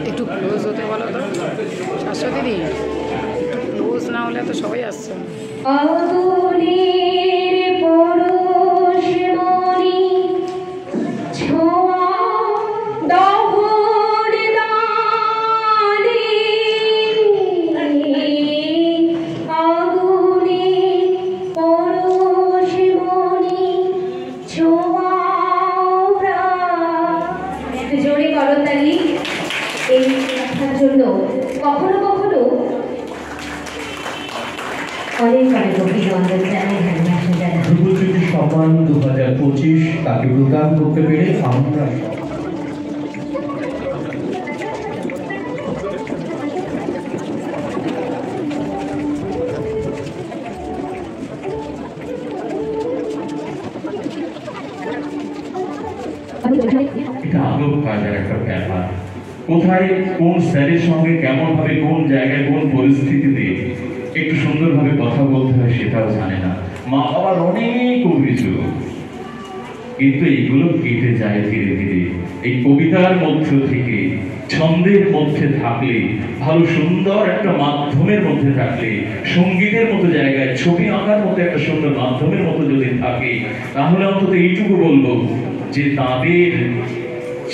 একটু ক্লোজ হতে বলো তো শাশ্বতী দি, একটু ক্লোজ না হলে তো সবাই আসছে। কখনো কখনো ধ্রুবজ্যোতি সম্মান 2025 তাকে প্রদান করতে পেরে আমরা এটা আলোক কাজের একটা ব্যাপার। কোথায় কোন স্যারের সঙ্গে কেমন ভাবে কোন জায়গায় কোন পরিস্থিতিতে একটু সুন্দরভাবে কথা বলতে হয় সেটাও জানে না। মা বাবার অনেক অভিযোগ, কিন্তু এইগুলো কেটে যায় ধীরে ধীরে। এই কবিতার মধ্য থেকে ছন্দের মধ্যে থাকলে, ভালো সুন্দর একটা মাধ্যমের মধ্যে থাকলে, সঙ্গীতের মতো জায়গায় ছবি আঁকার মতো একটা সুন্দর মাধ্যমের মতো যদি থাকে, তাহলে অন্তত এইটুকু বলবো যে তাদের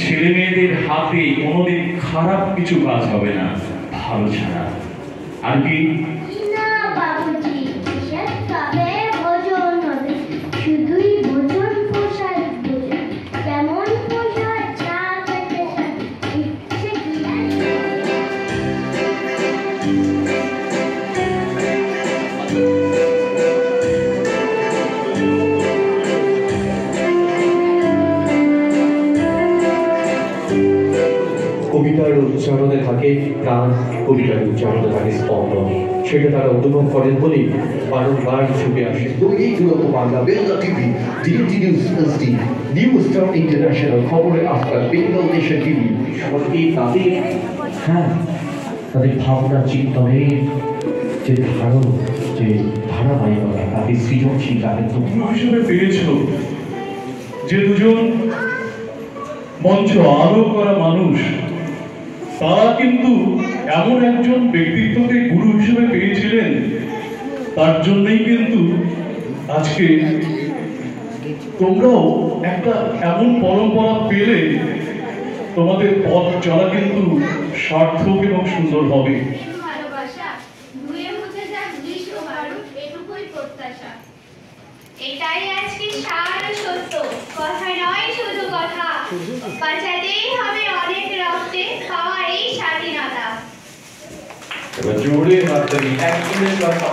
ছেলে মেয়েদের হাতে কোনোদিন খারাপ কিছু কাজ হবে না, ভালো ছাড়া। আর কি কবিতার উচ্চারণে থাকে প্রাণ, কবিতার উচ্চারণে থাকে স্পন্দন, সেটা তারা অনুভব করেন বলেই বারংবার ছুটে আসে। এইগুলো তো Bangla Bengal TV, DNT news SD, new star international, খবরের আফতার, বেঙ্গল নেশন টিভি, সবাইকে তাদের তাদের ভাবনা চিন্তনের যে ধারণ, যে ধারাবাহিকতা, তাদের সৃজনশীল, তাদের হিসেবে পেয়েছিল যে দুজন মঞ্চ আলো করা মানুষ, তারা কিন্তু এমন একজন ব্যক্তিত্বকে গুরু হিসেবে পেয়েছিলেন, তার জন্যই কিন্তু আজকে তোমরাও একটা এমন পরম্পরা পেলে তোমাদের পথ চলা কিন্তু সার্থক এবং সুন্দর হবে। এটাই আজকে সার সত্য, কথা নয় শুধু কথা, বাঁচাতেই হবে অনেক রক্তে পাওয়া এই স্বাধীনতা। এবার জোরে মাত্রায় একদমই কথা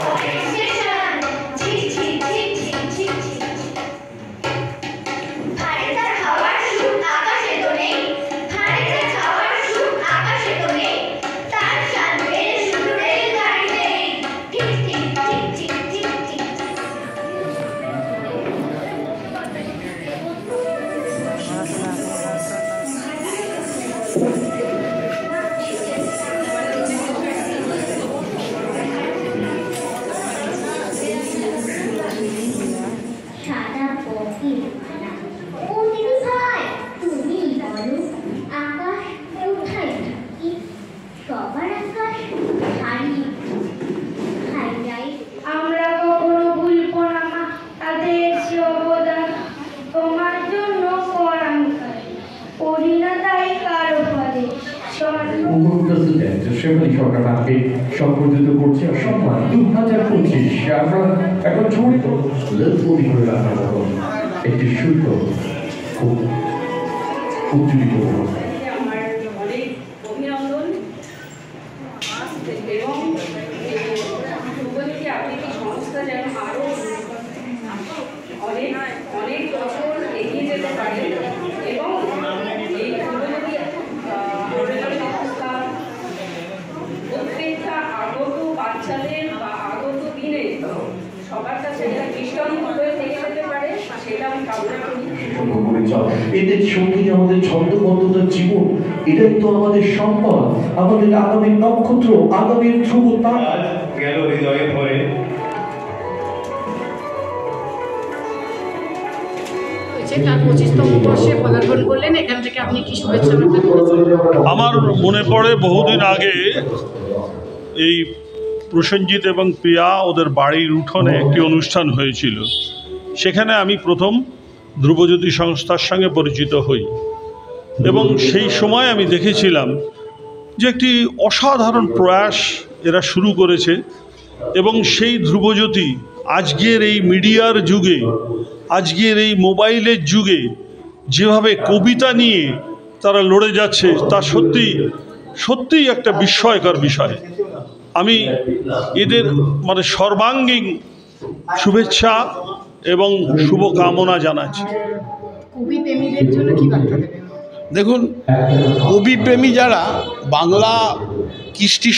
সরকারকে সংবর্ধিত করছে সম্মান 2025। আমরা এখন জড়িত লেখনি করে রাখার মতো একটি শুদ্ধ খুব উজ্জীবিত আমার অনেক অভিনন্দন এবং আপনি এই সংস্থা যেন আরো অনেক অনেক বছর এগিয়ে যেতে পারে এবং এই প্রত্যেকটা আগত বাচ্চাদের বা আগত দিনে সবার কাছে দৃষ্টান্ত হয়ে থেকে যেতে পারে, সেটা আমি কামনা করি। এদের সঙ্গী আমাদের ছন্দবদ্ধতার জীবন, এটাই তো আমাদের সম্পদ, আমাদের আগামী নক্ষত্র, আগামীর ধ্রুব তারা গেল হৃদয়ে ভরে। আছে, তার 25তম বর্ষে পদার্পণ করলেন। এখান থেকে আপনি কি শুভেচ্ছা বার্তা দিয়েছেন? আমার মনে পড়ে বহুদিন আগে এই প্রসেনজিৎ এবং প্রিয়া ওদের বাড়ির উঠোনে একটি অনুষ্ঠান হয়েছিল। সেখানে আমি প্রথম ধ্রুবজ্যোতি সংস্থার সঙ্গে পরিচিত হই এবং সেই সময় আমি দেখেছিলাম যে একটি অসাধারণ প্রয়াস এরা শুরু করেছে এবং সেই ধ্রুবজ্যোতি আজকের এই মিডিয়ার যুগে, আজকের এই মোবাইলের যুগে যেভাবে কবিতা নিয়ে তারা লড়ে যাচ্ছে তা সত্যিই একটা বিস্ময়কর বিষয়। আমি এদের সর্বাঙ্গীন শুভেচ্ছা এবং শুভকামনা জানাচ্ছি। কবি প্রেমীদের জন্য কি বার্তা দেবেন? দেখুন, কবিপ্রেমী যারা, বাংলা কৃষ্টি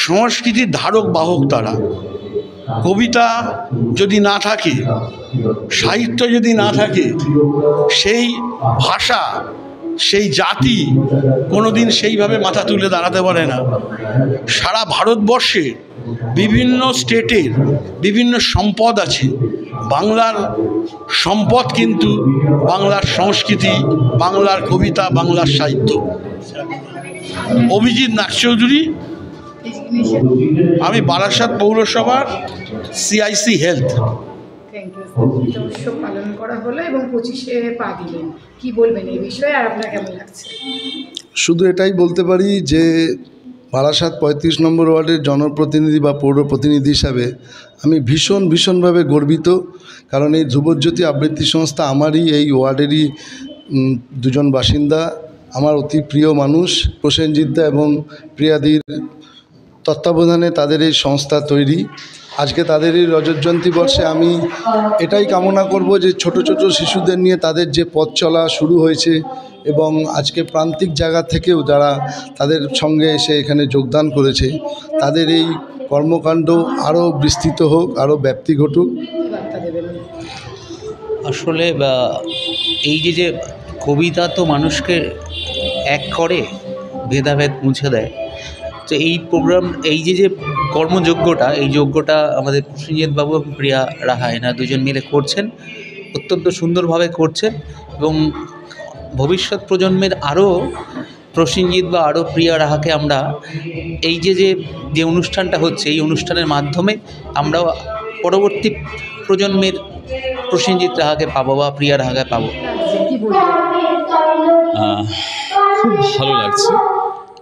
সংস্কৃতির ধারক বাহক, তারা কবিতা যদি না থাকে, সাহিত্য যদি না থাকে, সেই ভাষা, সেই জাতি কোনোদিন সেইভাবে মাথা তুলে দাঁড়াতে পারে না। সারা ভারতবর্ষে বিভিন্ন স্টেটের বিভিন্ন সম্পদ আছে। বাংলার সম্পদ কিন্তু বাংলার সংস্কৃতি, বাংলার কবিতা, বাংলার সাহিত্য। অভিজিৎ নাগচৌধুরী, আমি বারাসাত পৌরসভার CIC হেলথ। Thank you. উৎসব পালন করা হলো এবং 25-এ পা দিলেন, কি বলবেন এই বিষয়ে, আর আপনার কেমন লাগছে? শুধু এটাই বলতে পারি যে বারাসাত 35 নম্বর ওয়ার্ডের জনপ্রতিনিধি বা পৌর প্রতিনিধি হিসাবে আমি ভীষণভাবে গর্বিত। কারণ এই ধ্রুবজ্যোতি আবৃত্তি সংস্থা আমারই এই ওয়ার্ডেরই দুজন বাসিন্দা, আমার অতি প্রিয় মানুষ প্রসেনজিৎদা এবং প্রিয়াদির তত্ত্বাবধানে তাদের এই সংস্থা তৈরি। আজকে তাদের এই রজত জয়ন্তী বর্ষে আমি এটাই কামনা করব যে ছোট শিশুদের নিয়ে তাদের যে পথ চলা শুরু হয়েছে এবং আজকে প্রান্তিক জায়গা থেকেও যারা তাদের সঙ্গে এসে এখানে যোগদান করেছে, তাদের এই কর্মকাণ্ড আরও বিস্তৃত হোক, আরও ব্যাপ্তি ঘটুক। আসলে এই যে কবিতা তো মানুষকে এক করে, ভেদাভেদ মুছে দেয়। তো এই প্রোগ্রাম, এই যে কর্মযোগ্যটা, এই যোগ্যটা আমাদের প্রসেনজিৎ বাবু এবং প্রিয়া রাহা এনা দুজন মিলে করছেন, অত্যন্ত সুন্দরভাবে করছেন এবং ভবিষ্যৎ প্রজন্মের আরও প্রসেনজিৎ বা আরও প্রিয়া রাহাকে আমরা এই যে অনুষ্ঠানটা হচ্ছে, এই অনুষ্ঠানের মাধ্যমে আমরাও পরবর্তী প্রজন্মের প্রসেনজিৎ রাহাকে পাবো বা প্রিয়া রাহাকে পাবো। খুব ভালো লাগছে।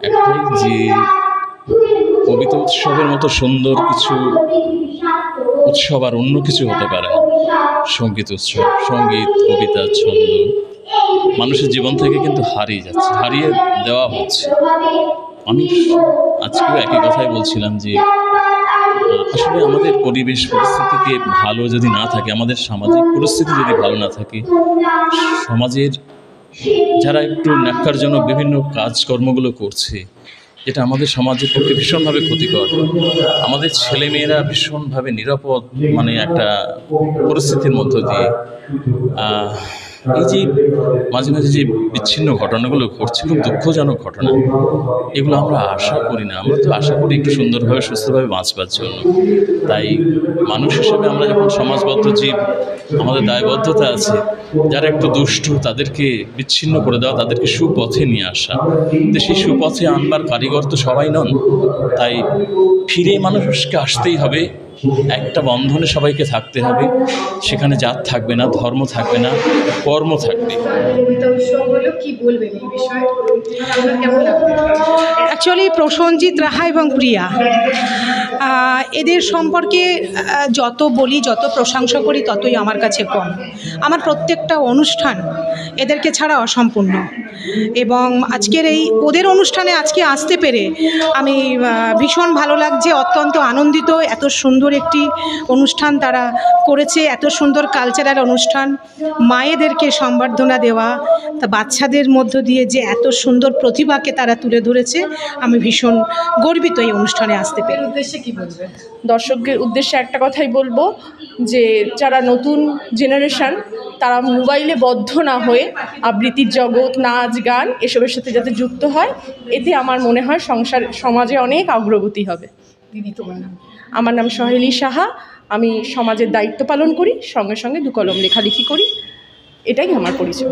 একটাই যে কবিতা উৎসবের মতো সুন্দর কিছু উৎসব আর অন্য কিছু হতে পারে না। সঙ্গীত উৎসব, সঙ্গীত, কবিতা, ছন্দ মানুষের জীবন থেকে কিন্তু হারিয়ে দেওয়া হচ্ছে। আমি আজকেও একই কথাই বলছিলাম যে আসলে আমাদের পরিবেশ পরিস্থিতিকে ভালো যদি না থাকে, আমাদের সামাজিক পরিস্থিতি যদি ভালো না থাকে, সমাজের যারা একটু ন্যাক্কারজনক বিভিন্ন কাজকর্মগুলো করছে, যেটা আমাদের সমাজের পক্ষে ভীষণভাবে ক্ষতিকর, আমাদের ছেলেমেয়েরা ভীষণভাবে নিরাপদ একটা পরিস্থিতির মধ্য দিয়ে এই যে মাঝে যে বিচ্ছিন্ন ঘটনাগুলো ঘটছে, খুব দুঃখজনক ঘটনা, এগুলো আমরা আশা করি না। আমরা তো আশা করি একটু সুন্দরভাবে সুস্থভাবে বাঁচবার জন্য। তাই মানুষ হিসেবে আমরা যখন সমাজবদ্ধ জীব, আমাদের দায়বদ্ধতা আছে যারা একটু দুষ্টু তাদেরকে বিচ্ছিন্ন করে দেওয়া, তাদেরকে সুপথে নিয়ে আসা। তো সেই সুপথে আনবার কারিগর তো সবাই নন, তাই ফিরে মানুষকে আসতেই হবে, একটা বন্ধনে সবাইকে থাকতে হবে। সেখানে জাত থাকবে না, ধর্ম থাকবে না, কর্ম থাকবে। অ্যাকচুয়ালি প্রসেনজিৎ রাহা এবং প্রিয়া, এদের সম্পর্কে যত বলি, যত প্রশংসা করি, ততই আমার কাছে কম। আমার প্রত্যেকটা অনুষ্ঠান এদেরকে ছাড়া অসম্পূর্ণ এবং আজকের এই ওদের অনুষ্ঠানে আজকে আসতে পেরে আমি ভীষণ ভালো লাগছে, অত্যন্ত আনন্দিত। এত সুন্দর একটি অনুষ্ঠান তারা করেছে, এত সুন্দর কালচারাল অনুষ্ঠান, মায়েদেরকে সম্বর্ধনা দেওয়া, তা বাচ্চাদের মধ্য দিয়ে যে এত সুন্দর প্রতিভাকে তারা তুলে ধরেছে, আমি ভীষণ গর্বিত এই অনুষ্ঠানে আসতে পেরে। উদ্দেশ্যে কি বলবেন? দর্শকদের উদ্দেশ্যে একটা কথাই বলবো যে যারা নতুন জেনারেশন, তারা মোবাইলে বদ্ধ না হয়ে আবৃত্তির জগৎ, নাচ গান এসবের সাথে যাতে যুক্ত হয়, এতে আমার মনে হয় সমাজে অনেক অগ্রগতি হবে। দিদি, তোমার নাম? আমার নাম সহেলি সাহা, আমি সমাজের দায়িত্ব পালন করি, সঙ্গে সঙ্গে দু কলম লেখালেখি করি, এটাই আমার পরিচয়।